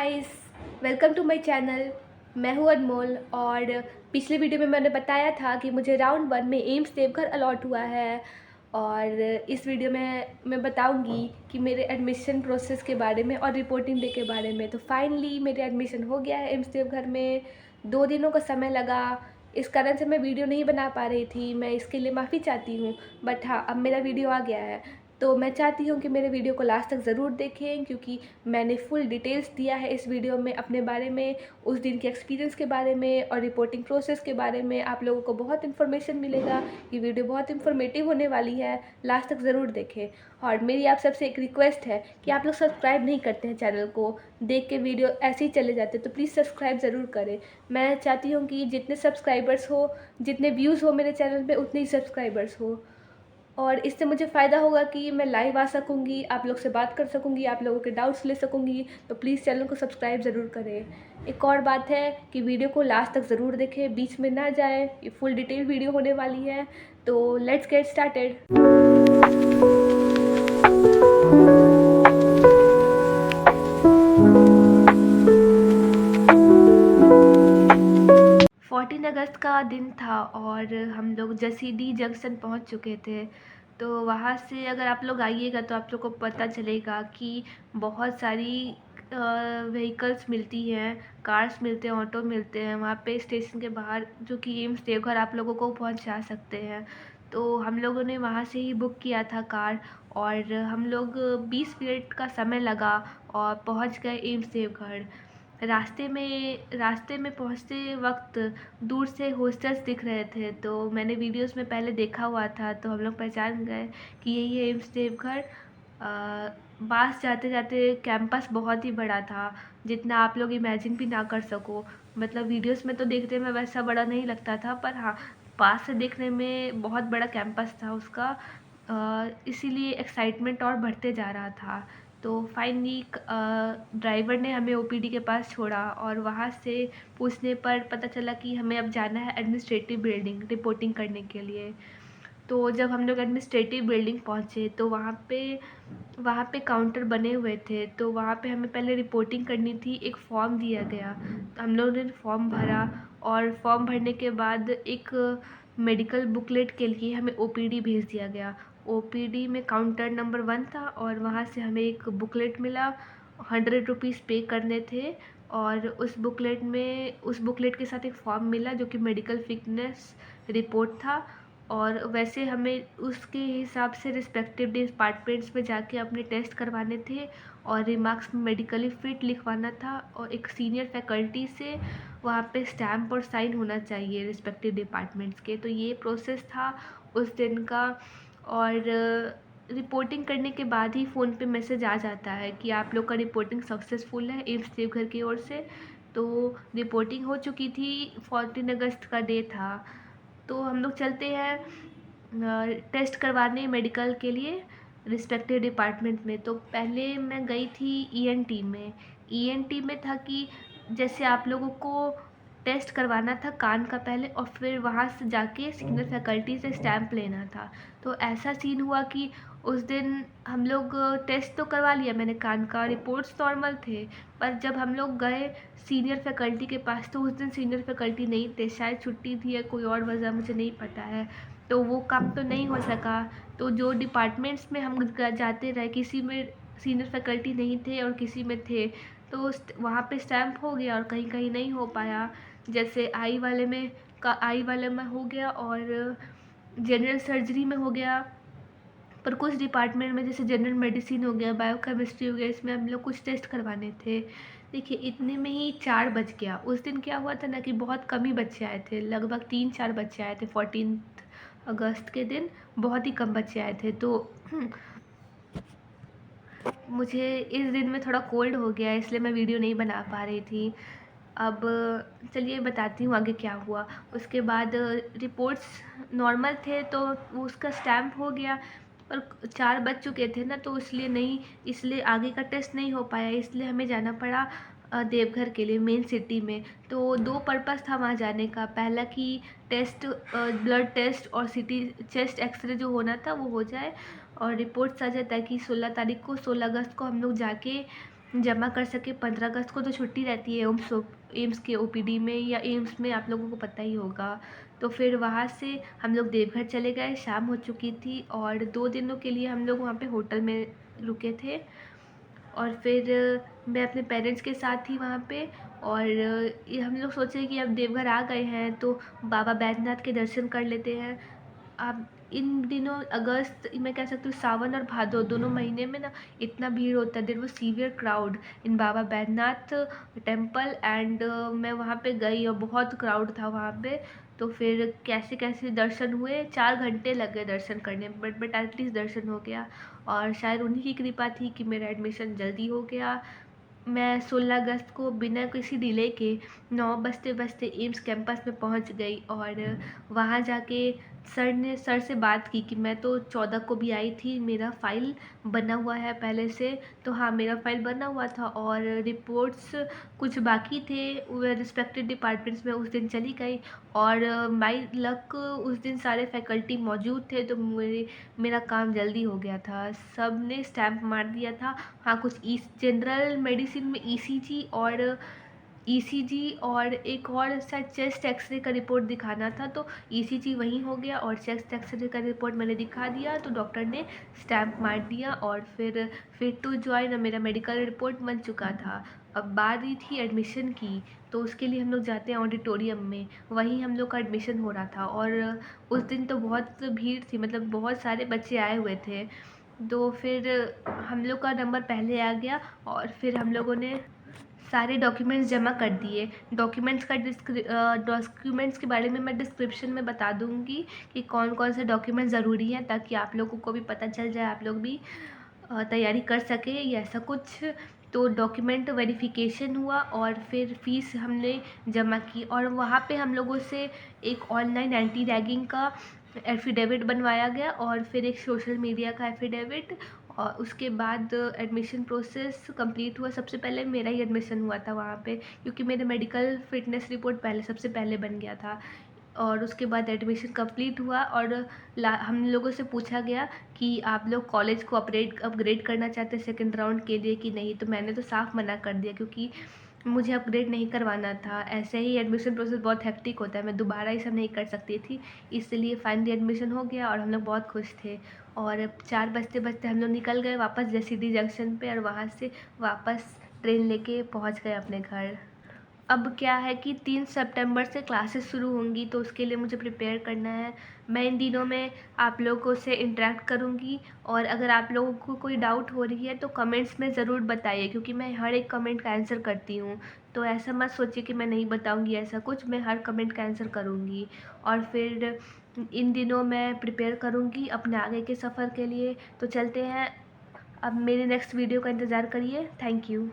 Guys, welcome to my channel. मैं हूं अनमोल और पिछले वीडियो में मैंने बताया था कि मुझे राउंड 1 में एम्स देवघर अलॉट हुआ है। और इस वीडियो में मैं बताऊंगी कि मेरे एडमिशन प्रोसेस के बारे में और रिपोर्टिंग डे के बारे में। तो फाइनली मेरे एडमिशन हो गया है एम्स देवघर में। 2 दिनों का समय लगा, इस कारण से मैं वीडियो नहीं बना पा रही थी। मैं इसके लिए माफ़ी चाहती हूँ, बट हाँ, अब मेरा वीडियो आ गया है। तो मैं चाहती हूँ कि मेरे वीडियो को लास्ट तक ज़रूर देखें, क्योंकि मैंने फुल डिटेल्स दिया है इस वीडियो में अपने बारे में, उस दिन के एक्सपीरियंस के बारे में और रिपोर्टिंग प्रोसेस के बारे में। आप लोगों को बहुत इन्फॉर्मेशन मिलेगा। ये वीडियो बहुत इन्फॉर्मेटिव होने वाली है, लास्ट तक ज़रूर देखें। और मेरी आप सबसे एक रिक्वेस्ट है कि आप लोग सब्सक्राइब नहीं करते हैं चैनल को, देख के वीडियो ऐसे ही चले जाते, तो प्लीज़ सब्सक्राइब ज़रूर करें। मैं चाहती हूँ कि जितने सब्सक्राइबर्स हो, जितने व्यूज़ हो मेरे चैनल पे, उतने ही सब्सक्राइबर्स हो। और इससे मुझे फ़ायदा होगा कि मैं लाइव आ सकूँगी, आप लोग से बात कर सकूँगी, आप लोगों के डाउट्स ले सकूँगी। तो प्लीज़ चैनल को सब्सक्राइब ज़रूर करें। एक और बात है कि वीडियो को लास्ट तक ज़रूर देखें, बीच में ना जाए। ये फुल डिटेल वीडियो होने वाली है। तो लेट्स गेट स्टार्टेड। 14 अगस्त का दिन था और हम लोग जसीडी जंक्शन पहुंच चुके थे। तो वहाँ से अगर आप लोग आइएगा तो आप लोग को पता चलेगा कि बहुत सारी व्हीकल्स मिलती हैं, कार्स मिलते हैं, ऑटो मिलते हैं वहाँ पे स्टेशन के बाहर, जो कि एम्स देवघर आप लोगों को पहुँचा सकते हैं। तो हम लोगों ने वहाँ से ही बुक किया था कार, और हम लोग 20 मिनट का समय लगा और पहुँच गए एम्स देवघर। रास्ते में पहुँचते वक्त दूर से हॉस्टल्स दिख रहे थे, तो मैंने वीडियोस में पहले देखा हुआ था, तो हम लोग पहचान गए कि यही है एम्स देवघर। पास जाते जाते कैंपस बहुत ही बड़ा था, जितना आप लोग इमेजिन भी ना कर सको। मतलब वीडियोस में तो देखने में वैसा बड़ा नहीं लगता था, पर हाँ, पास से देखने में बहुत बड़ा कैंपस था उसका। इसीलिए एक्साइटमेंट और बढ़ते जा रहा था। तो फाइनली ड्राइवर ने हमें ओपीडी के पास छोड़ा और वहाँ से पूछने पर पता चला कि हमें अब जाना है एडमिनिस्ट्रेटिव बिल्डिंग रिपोर्टिंग करने के लिए। तो जब हम लोग एडमिनिस्ट्रेटिव बिल्डिंग पहुँचे तो वहाँ पे काउंटर बने हुए थे, तो वहाँ पे हमें पहले रिपोर्टिंग करनी थी। एक फॉर्म दिया गया, हम लोगों ने फॉर्म भरा, और फॉर्म भरने के बाद एक मेडिकल बुकलेट के लिए हमें ओपीडी भेज दिया गया। ओपीडी में काउंटर नंबर 1 था और वहाँ से हमें एक बुकलेट मिला। 100 रुपीज़ पे करने थे, और उस बुकलेट के साथ एक फॉर्म मिला जो कि मेडिकल फिटनेस रिपोर्ट था। और वैसे हमें उसके हिसाब से रिस्पेक्टिव डिपार्टमेंट्स में जाके अपने टेस्ट करवाने थे, और रिमार्क्स में मेडिकली फिट लिखवाना था, और एक सीनियर फैकल्टी से वहाँ पे स्टैम्प और साइन होना चाहिए रिस्पेक्टिव डिपार्टमेंट्स के। तो ये प्रोसेस था उस दिन का। और रिपोर्टिंग करने के बाद ही फ़ोन पे मैसेज आ जाता है कि आप लोग का रिपोर्टिंग सक्सेसफुल है एम्स देवघर की ओर से। तो रिपोर्टिंग हो चुकी थी, 14 अगस्त का डे था। तो हम लोग चलते हैं टेस्ट करवाने मेडिकल के लिए रिस्पेक्टिव डिपार्टमेंट में। तो पहले मैं गई थी ईएनटी में। ईएनटी में था कि जैसे आप लोगों को टेस्ट करवाना था कान का पहले, और फिर वहाँ से जाके सीनियर फैकल्टी से स्टैम्प लेना था। तो ऐसा सीन हुआ कि उस दिन हम लोग टेस्ट तो करवा लिया मैंने कान का, रिपोर्ट्स नॉर्मल थे। पर जब हम लोग गए सीनियर फैकल्टी के पास, तो उस दिन सीनियर फैकल्टी नहीं थे, शायद छुट्टी थी या कोई और वजह, मुझे नहीं पता है। तो वो काम तो नहीं हो सका। तो जो डिपार्टमेंट्स में हम जाते रहे, किसी में सीनियर फैकल्टी नहीं थे और किसी में थे। तो वहाँ पे स्टैम्प हो गया और कहीं कहीं नहीं हो पाया। जैसे आई वाले में हो गया, और जनरल सर्जरी में हो गया। पर कुछ डिपार्टमेंट में जैसे जनरल मेडिसिन हो गया, बायोकेमिस्ट्री हो गया, इसमें हम लोग कुछ टेस्ट करवाने थे। देखिए, इतने में ही 4 बज गया। उस दिन क्या हुआ था ना कि बहुत कम ही बच्चे आए थे, लगभग 3-4 बच्चे आए थे 14 अगस्त के दिन। बहुत ही कम बच्चे आए थे। तो मुझे इस दिन में थोड़ा कोल्ड हो गया, इसलिए मैं वीडियो नहीं बना पा रही थी। अब चलिए बताती हूँ आगे क्या हुआ। उसके बाद रिपोर्ट्स नॉर्मल थे, तो वो उसका स्टैम्प हो गया। पर 4 बज चुके थे ना, तो इसलिए आगे का टेस्ट नहीं हो पाया, इसलिए हमें जाना पड़ा देवघर के लिए मेन सिटी में। तो 2 पर्पस था वहाँ जाने का। पहला कि टेस्ट, ब्लड टेस्ट और सिटी चेस्ट एक्सरे जो होना था वो हो जाए, और रिपोर्ट्स आ जाए, ताकि 16 तारीख को 16 अगस्त को हम लोग जाके जमा कर सके। 15 अगस्त को तो छुट्टी रहती है एम्स के ओपीडी में या एम्स में, आप लोगों को पता ही होगा। तो फिर वहाँ से हम लोग देवघर चले गए, शाम हो चुकी थी और 2 दिनों के लिए हम लोग वहाँ पे होटल में रुके थे। और फिर मैं अपने पेरेंट्स के साथ थी वहाँ पे। और ये हम लोग सोचे कि अब देवघर आ गए हैं तो बाबा बैद्यनाथ के दर्शन कर लेते हैं। अब इन दिनों अगस्त, मैं कह सकती हूँ सावन और भादो दोनों महीने में ना इतना भीड़ होता है, there was severe crowd in Baba Baidyanath temple. And मैं वहाँ पे गई और बहुत क्राउड था वहाँ पे। तो फिर कैसे कैसे दर्शन हुए, 4 घंटे लग गए दर्शन करने में, बट एटलीस्ट दर्शन हो गया। और शायद उन्हीं की कृपा थी कि मेरा एडमिशन जल्दी हो गया। मैं 16 अगस्त को बिना किसी डिले के 9 बजते बजते एम्स कैंपस में पहुंच गई। और वहां जाके सर से बात की कि मैं तो 14 को भी आई थी, मेरा फ़ाइल बना हुआ है पहले से। तो हाँ, मेरा फ़ाइल बना हुआ था और रिपोर्ट्स कुछ बाकी थे, वह रिस्पेक्टिव डिपार्टमेंट्स में उस दिन चली गई। और माई लक उस दिन सारे फैकल्टी मौजूद थे, तो मेरा काम जल्दी हो गया था, सब ने स्टैम्प मार दिया था। हाँ, कुछ जनरल मेडिसिन में ईसीजी और एक और शायद चेस्ट एक्सरे का रिपोर्ट दिखाना था, तो ईसीजी वहीं हो गया और चेस्ट एक्सरे का रिपोर्ट मैंने दिखा दिया तो डॉक्टर ने स्टैम्प मार दिया। और फिर फिट टू जॉइन मेरा मेडिकल रिपोर्ट बन चुका था। अब बारी थी एडमिशन की, तो उसके लिए हम लोग जाते हैं ऑडिटोरियम में, वहीं हम लोग का एडमिशन हो रहा था। और उस दिन तो बहुत भीड़ थी, मतलब बहुत सारे बच्चे आए हुए थे। तो फिर हम लोग का नंबर पहले आ गया और फिर हम लोगों ने सारे डॉक्यूमेंट्स जमा कर दिए। डॉक्यूमेंट्स के बारे में मैं डिस्क्रिप्शन में बता दूंगी कि कौन कौन से डॉक्यूमेंट्स ज़रूरी हैं, ताकि आप लोगों को भी पता चल जाए, आप लोग भी तैयारी कर सके या ऐसा कुछ। तो डॉक्यूमेंट वेरिफिकेशन हुआ और फिर फीस हमने जमा की। और वहाँ पे हम लोगों से एक ऑनलाइन एंटी रैगिंग का एफिडेविट बनवाया गया और फिर एक सोशल मीडिया का एफिडेविट। और उसके बाद एडमिशन प्रोसेस कंप्लीट हुआ। सबसे पहले मेरा ही एडमिशन हुआ था वहाँ पे, क्योंकि मेरा मेडिकल फिटनेस रिपोर्ट सबसे पहले बन गया था। और उसके बाद एडमिशन कंप्लीट हुआ और हम लोगों से पूछा गया कि आप लोग कॉलेज को अपग्रेड करना चाहते हैं सेकंड राउंड के लिए कि नहीं। तो मैंने तो साफ मना कर दिया, क्योंकि मुझे अपग्रेड नहीं करवाना था। ऐसे ही एडमिशन प्रोसेस बहुत हेक्टिक होता है, मैं दोबारा ये सब नहीं कर सकती थी, इसलिए फाइनली एडमिशन हो गया और हम लोग बहुत खुश थे। और 4 बजते बजते हम लोग निकल गए वापस जसीडीह जंक्शन पे, और वहाँ से वापस ट्रेन लेके पहुँच गए अपने घर। अब क्या है कि 3 सितंबर से क्लासेस शुरू होंगी, तो उसके लिए मुझे प्रिपेयर करना है। मैं इन दिनों में आप लोगों से इंटरेक्ट करूँगी, और अगर आप लोगों को कोई डाउट हो रही है तो कमेंट्स में ज़रूर बताइए, क्योंकि मैं हर एक कमेंट का आंसर करती हूँ। तो ऐसा मत सोचिए कि मैं नहीं बताऊँगी ऐसा कुछ, मैं हर कमेंट का आंसर करूँगी। और फिर इन दिनों मैं प्रिपेयर करूँगी अपने आगे के सफ़र के लिए। तो चलते हैं, अब मेरे नेक्स्ट वीडियो का इंतज़ार करिए। Thank you.